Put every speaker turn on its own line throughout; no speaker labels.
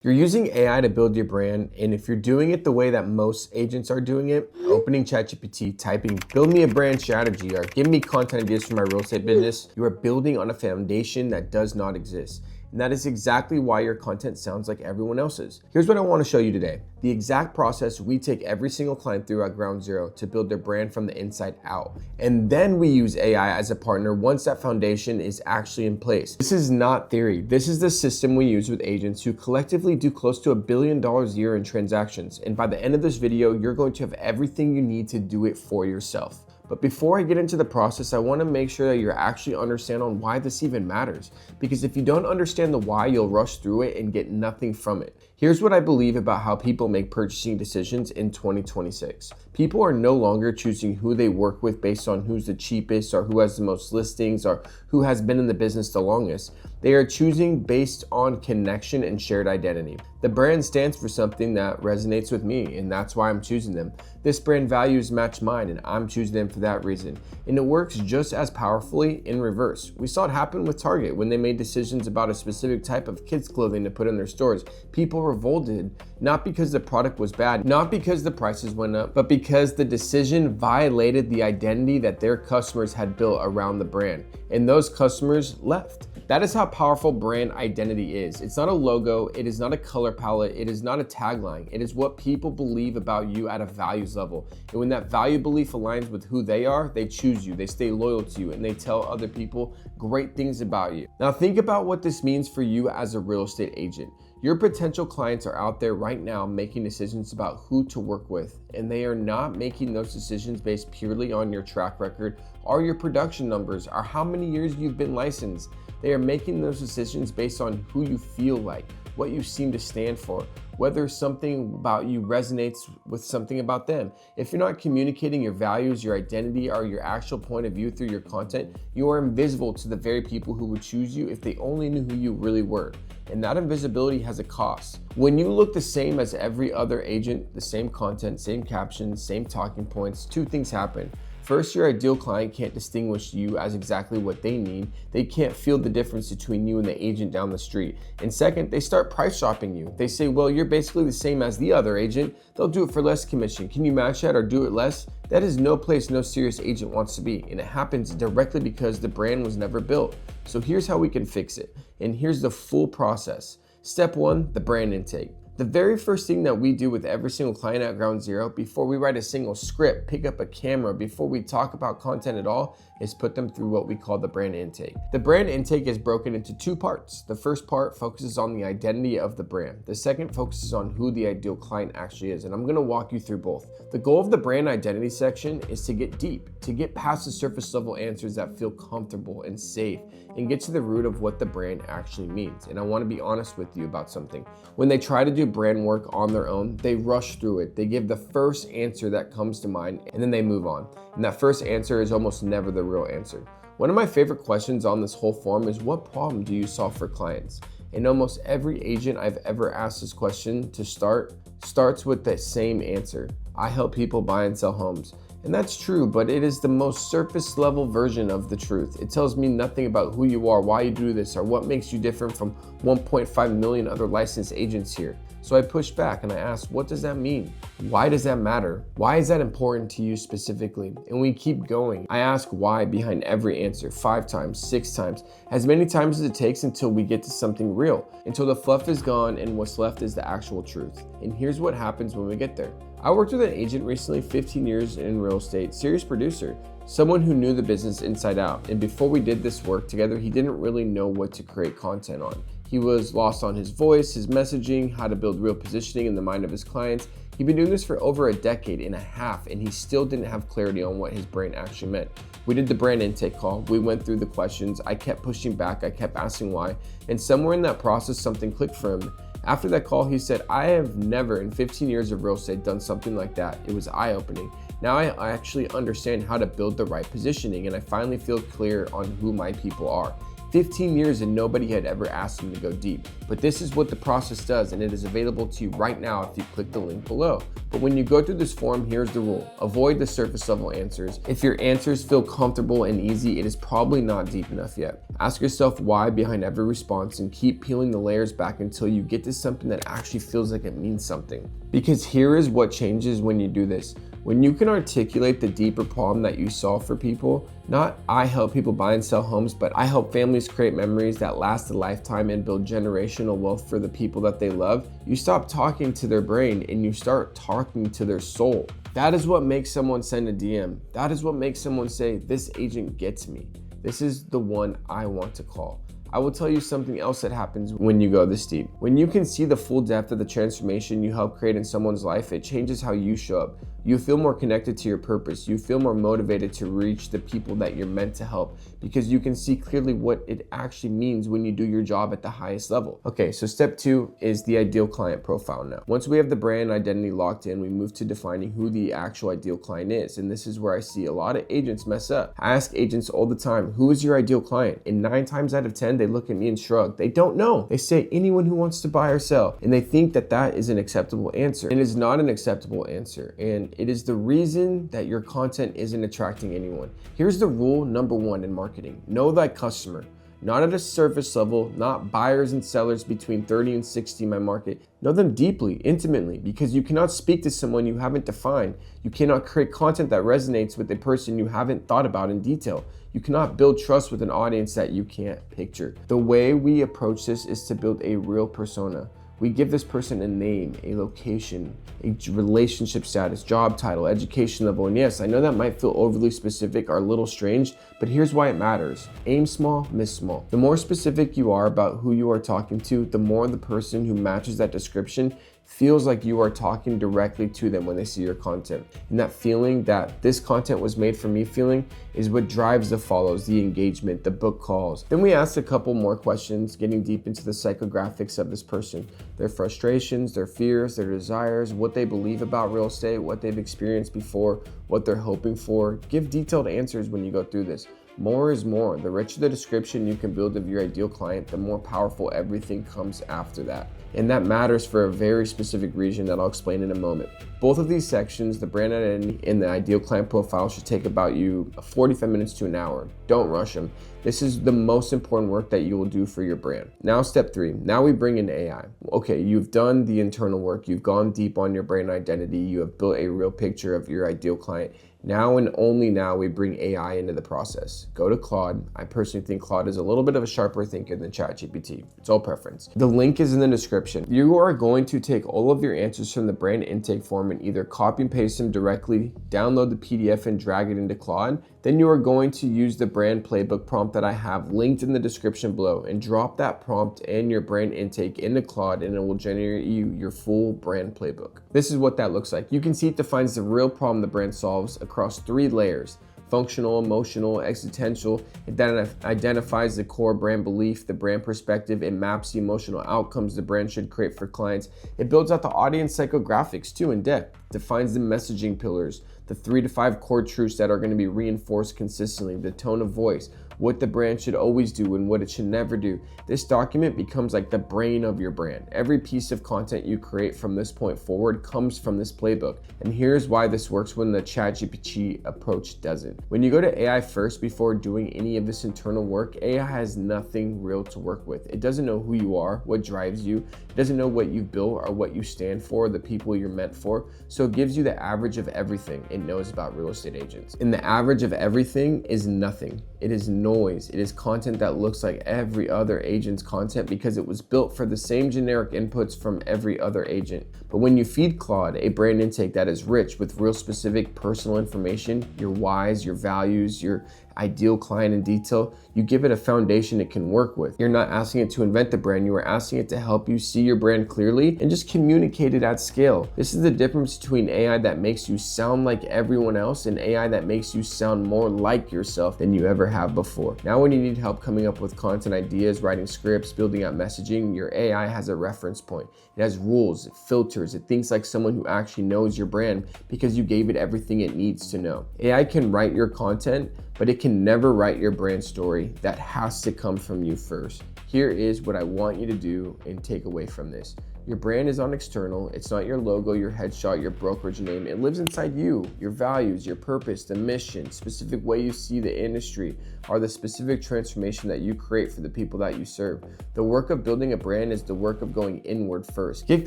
You're using AI to build your brand, and if you're doing it the way that most agents are doing it, opening ChatGPT, typing, build me a brand strategy, or give me content ideas for my real estate business, you are building on a foundation that does not exist. And that is exactly why your content sounds like everyone else's. Here's what I want to show you today. The exact process we take every single client through at ground zero to build their brand from the inside out. And then we use AI as a partner once that foundation is actually in place. This is not theory. This is the system we use with agents who collectively do close to $1 billion a year in transactions. And by the end of this video, you're going to have everything you need to do it for yourself. But before I get into the process, I want to make sure that you actually understand on why this even matters. Because if you don't understand the why, you'll rush through it and get nothing from it. Here's what I believe about how people make purchasing decisions in 2026. People are no longer choosing who they work with based on who's the cheapest or who has the most listings or who has been in the business the longest. They are choosing based on connection and shared identity. The brand stands for something that resonates with me, and that's why I'm choosing them. This brand values match mine, and I'm choosing them for that reason. And it works just as powerfully in reverse. We saw it happen with Target when they made decisions about a specific type of kids' clothing to put in their stores. People revolted, not because the product was bad, not because the prices went up, but because the decision violated the identity that their customers had built around the brand. And those customers left. That is how powerful brand identity is. It's not a logo, it is not a color palette, it is not a tagline. It is what people believe about you at a values level. And when that value belief aligns with who they are, they choose you, they stay loyal to you, and they tell other people great things about you. Now think about what this means for you as a real estate agent. Your potential clients are out there right now making decisions about who to work with, and they are not making those decisions based purely on your track record or your production numbers or how many years you've been licensed. They are making those decisions based on who you feel like, what you seem to stand for, whether something about you resonates with something about them. If you're not communicating your values, your identity, or your actual point of view through your content, you are invisible to the very people who would choose you if they only knew who you really were. And that invisibility has a cost. When you look the same as every other agent, the same content, same captions, same talking points, two things happen. First, your ideal client can't distinguish you as exactly what they need. They can't feel the difference between you and the agent down the street. And second, they start price shopping you. They say, well, you're basically the same as the other agent. They'll do it for less commission. Can you match that or do it less? That is no place no serious agent wants to be. And it happens directly because the brand was never built. So here's how we can fix it. And here's the full process. Step one, the brand intake. The very first thing that we do with every single client at ground zero, before we write a single script, pick up a camera, before we talk about content at all, is put them through what we call the brand intake. The brand intake is broken into two parts. The first part focuses on the identity of the brand. The second focuses on who the ideal client actually is. And I'm gonna walk you through both. The goal of the brand identity section is to get deep, to get past the surface level answers that feel comfortable and safe, and get to the root of what the brand actually means. And I wanna be honest with you about something. When they try to do brand work on their own, they rush through it. They give the first answer that comes to mind, and then they move on. And that first answer is almost never the real answer. One of my favorite questions on this whole form is, what problem do you solve for clients? And almost every agent I've ever asked this question to starts with the same answer. I help people buy and sell homes. And that's true, but it is the most surface level version of the truth. It tells me nothing about who you are, why you do this, or what makes you different from 1.5 million other licensed agents here. So I push back and I ask, what does that mean? Why does that matter? Why is that important to you specifically? And we keep going. I ask why behind every answer, 5 times, 6 times, as many times as it takes until we get to something real, until the fluff is gone and what's left is the actual truth. And here's what happens when we get there. I worked with an agent recently, 15 years in real estate, serious producer, someone who knew the business inside out. And before we did this work together, he didn't really know what to create content on. He was lost on his voice, his messaging, how to build real positioning in the mind of his clients. He'd been doing this for over a decade and a half, and he still didn't have clarity on what his brand actually meant. We did the brand intake call. We went through the questions. I kept pushing back. I kept asking why. And somewhere in that process, something clicked for him. After that call, he said, I have never in 15 years of real estate done something like that. It was eye-opening. Now I actually understand how to build the right positioning, and I finally feel clear on who my people are. 15 years and nobody had ever asked him to go deep. But this is what the process does, and it is available to you right now if you click the link below. But when you go through this form, here's the rule. Avoid the surface level answers. If your answers feel comfortable and easy, it is probably not deep enough yet. Ask yourself why behind every response and keep peeling the layers back until you get to something that actually feels like it means something. Because here is what changes when you do this. When you can articulate the deeper problem that you solve for people, not I help people buy and sell homes, but I help families create memories that last a lifetime and build generational wealth for the people that they love, you stop talking to their brain and you start talking to their soul. That is what makes someone send a DM. That is what makes someone say, this agent gets me. This is the one I want to call. I will tell you something else that happens when you go this deep. When you can see the full depth of the transformation you help create in someone's life, it changes how you show up. You feel more connected to your purpose. You feel more motivated to reach the people that you're meant to help because you can see clearly what it actually means when you do your job at the highest level. Okay, so step 2 is the ideal client profile now. Once we have the brand identity locked in, we move to defining who the actual ideal client is. And this is where I see a lot of agents mess up. I ask agents all the time, who is your ideal client? And 9 times out of 10, they look at me and shrug. They don't know. They say anyone who wants to buy or sell. And they think that that is an acceptable answer. And it is not an acceptable answer. And it is the reason that your content isn't attracting anyone. Here's the rule number 1 in marketing. Know thy customer. Not at a surface level, not buyers and sellers between 30 and 60 in my market. Know them deeply, intimately, because you cannot speak to someone you haven't defined. You cannot create content that resonates with a person you haven't thought about in detail. You cannot build trust with an audience that you can't picture. The way we approach this is to build a real persona. We give this person a name, a location, a relationship status, job title, education level. And yes, I know that might feel overly specific or a little strange, but here's why it matters. Aim small, miss small. The more specific you are about who you are talking to, the more the person who matches that description feels like you are talking directly to them when they see your content. And that feeling that this content was made for me feeling is what drives the follows, the engagement, the book calls. Then we ask a couple more questions, getting deep into the psychographics of this person, their frustrations, their fears, their desires, what they believe about real estate, what they've experienced before, what they're hoping for. Give detailed answers when you go through this. More is more. The richer the description you can build of your ideal client, the more powerful everything comes after that. And that matters for a very specific reason that I'll explain in a moment. Both of these sections, the brand identity and the ideal client profile, should take about you 45 minutes to an hour. Don't rush them. This is the most important work that you will do for your brand. Now, step 3. Now we bring in AI. Okay, you've done the internal work. You've gone deep on your brand identity. You have built a real picture of your ideal client. Now and only now we bring AI into the process. Go to Claude. I personally think Claude is a little bit of a sharper thinker than ChatGPT. It's all preference. The link is in the description. You are going to take all of your answers from the brand intake form and either copy and paste them directly, download the PDF and drag it into Claude. Then you are going to use the brand playbook prompt that I have linked in the description below and drop that prompt and your brand intake into Claude, and it will generate you your full brand playbook. This is what that looks like. You can see it defines the real problem the brand solves across 3 layers: functional, emotional, existential. It then identifies the core brand belief, the brand perspective. It maps the emotional outcomes the brand should create for clients. It builds out the audience psychographics too in depth, defines the messaging pillars, the 3 to 5 core truths that are going to be reinforced consistently, the tone of voice, what the brand should always do and what it should never do. This document becomes like the brain of your brand. Every piece of content you create from this point forward comes from this playbook. And here's why this works when the ChatGPT approach doesn't. When you go to AI first before doing any of this internal work, AI has nothing real to work with. It doesn't know who you are, what drives you. It doesn't know what you've built or what you stand for, the people you're meant for. So it gives you the average of everything it knows about real estate agents. And the average of everything is nothing. It is noise. It is content that looks like every other agent's content because it was built for the same generic inputs from every other agent. But when you feed Claude a brand intake that is rich with real specific personal information, your whys, your values, your ideal client in detail, you give it a foundation it can work with. You're not asking it to invent the brand, you are asking it to help you see your brand clearly and just communicate it at scale. This is the difference between AI that makes you sound like everyone else and AI that makes you sound more like yourself than you ever have before. Now when you need help coming up with content ideas, writing scripts, building out messaging, your AI has a reference point. It has rules, it filters, it thinks like someone who actually knows your brand because you gave it everything it needs to know. AI can write your content, but it can can never write your brand story. That has to come from you first. Here is what I want you to do and take away from this. Your brand is on external. It's not your logo, your headshot, your brokerage name. It lives inside you. Your values, your purpose, the mission, specific way you see the industry, are the specific transformation that you create for the people that you serve. The work of building a brand is the work of going inward first. Get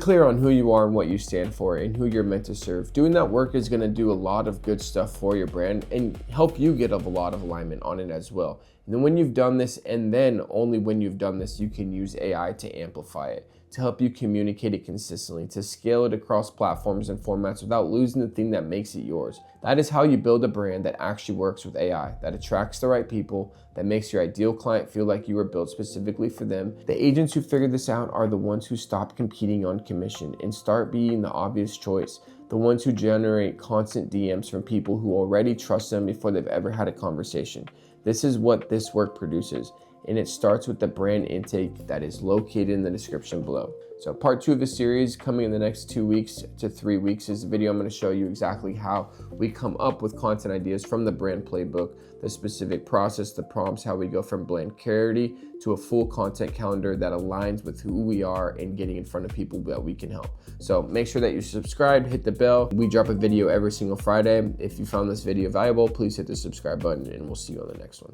clear on who you are and what you stand for and who you're meant to serve. Doing that work is going to do a lot of good stuff for your brand and help you get a lot of alignment on it as well. And then when you've done this, and then only when you've done this, you can use AI to amplify it, to help you communicate it consistently, to scale it across platforms and formats without losing the thing that makes it yours. That is how you build a brand that actually works with AI, that attracts the right people, that makes your ideal client feel like you were built specifically for them. The agents who figure this out are the ones who stop competing on commission and start being the obvious choice. The ones who generate constant DMs from people who already trust them before they've ever had a conversation. This is what this work produces. And it starts with the brand intake that is located in the description below. So part 2 of the series coming in the next 2 weeks to 3 weeks is a video I'm going to show you exactly how we come up with content ideas from the brand playbook, the specific process, the prompts, how we go from bland clarity to a full content calendar that aligns with who we are and getting in front of people that we can help. So make sure that you're subscribed, hit the bell. We drop a video every single Friday. If you found this video valuable, please hit the subscribe button and we'll see you on the next one.